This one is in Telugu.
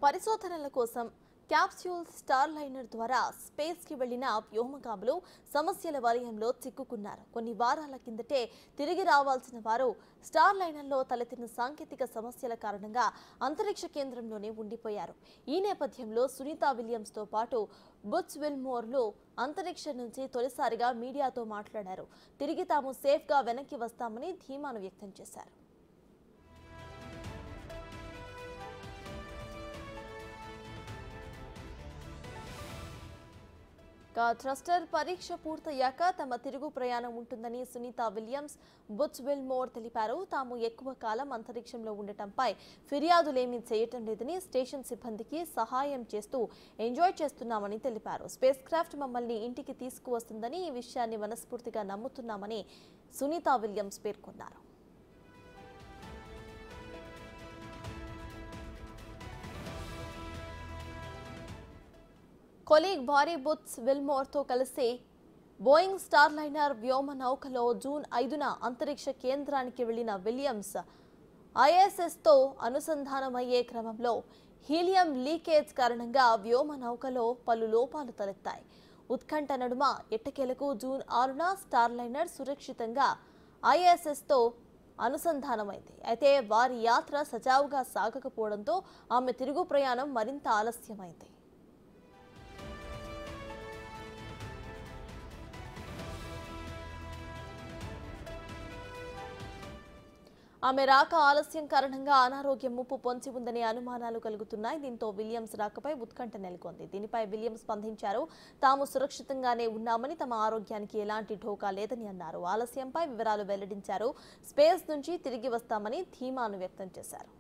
పరిశోధనల కోసం క్యాప్స్యూల్ స్టార్ లైనర్ ద్వారా స్పేస్ కి వెళ్లిన వ్యోమగాములు సమస్యల వలయంలో చిక్కుకున్నారు. కొన్ని వారాల కిందటే తిరిగి రావాల్సిన వారు స్టార్ లైనర్లో తలెత్తిన సాంకేతిక సమస్యల కారణంగా అంతరిక్ష కేంద్రంలోనే ఉండిపోయారు. ఈ నేపథ్యంలో సునీత విలియమ్స్ తో పాటు బుచ్ విల్మోర్లు అంతరిక్షం నుంచి తొలిసారిగా మీడియాతో మాట్లాడారు. తిరిగి తాము సేఫ్ గా వెనక్కి వస్తామని ధీమాను వ్యక్తం చేశారు. థ్రస్టర్ పరీక్ష పూర్తయ్యాక తమ తిరుగు ప్రయాణం ఉంటుందని సునీత విలియమ్స్, బుచ్ విల్మోర్ తెలిపారు. తాము ఎక్కువ కాలం అంతరిక్షంలో ఉండటంపై ఫిర్యాదులేమీ చేయటం లేదని, స్టేషన్ సిబ్బందికి సహాయం చేస్తూ ఎంజాయ్ చేస్తున్నామని తెలిపారు. స్పేస్ క్రాఫ్ట్ మమ్మల్ని ఇంటికి తీసుకువస్తుందని, ఈ విషయాన్ని మనస్ఫూర్తిగా నమ్ముతున్నామని సునీత విలియమ్స్ పేర్కొన్నారు. కొలీగ్ భారీ బుచ్ విల్మోర్తో కలిసి బోయింగ్ స్టార్ లైనర్ వ్యోమ నౌకలో జూన్ 5న అంతరిక్ష కేంద్రానికి వెళ్లిన విలియమ్స్ ఐఎస్ఎస్తో అనుసంధానమయ్యే క్రమంలో హీలియం లీకేజ్ కారణంగా వ్యోమ నౌకలో పలు లోపాలు తలెత్తాయి. ఉత్కంఠ నడుమ ఎట్టకేలకు జూన్ 6న స్టార్ లైనర్ సురక్షితంగా ఐఎస్ఎస్తో అనుసంధానమైంది. అయితే వారి యాత్ర సజావుగా సాగకపోవడంతో ఆమె తిరుగు ప్రయాణం మరింత ఆలస్యమైంది. ఆమె రాక ఆలస్యం కారణంగా అనారోగ్యం ముప్పు పొంచి ఉందనే అనుమానాలు కలుగుతున్నాయి. దీంతో విలియమ్స్ రాకపై ఉత్కంఠ నెలకొంది. దీనిపై విలియమ్స్ స్పందించారు. తాము సురక్షితంగానే ఉన్నామని, తమ ఆరోగ్యానికి ఎలాంటి ఢోకా లేదని అన్నారు. ఆలస్యంపై వివరాలు వెల్లడించారు. స్పేస్ నుంచి తిరిగి వస్తామని ధీమాను వ్యక్తం చేశారు.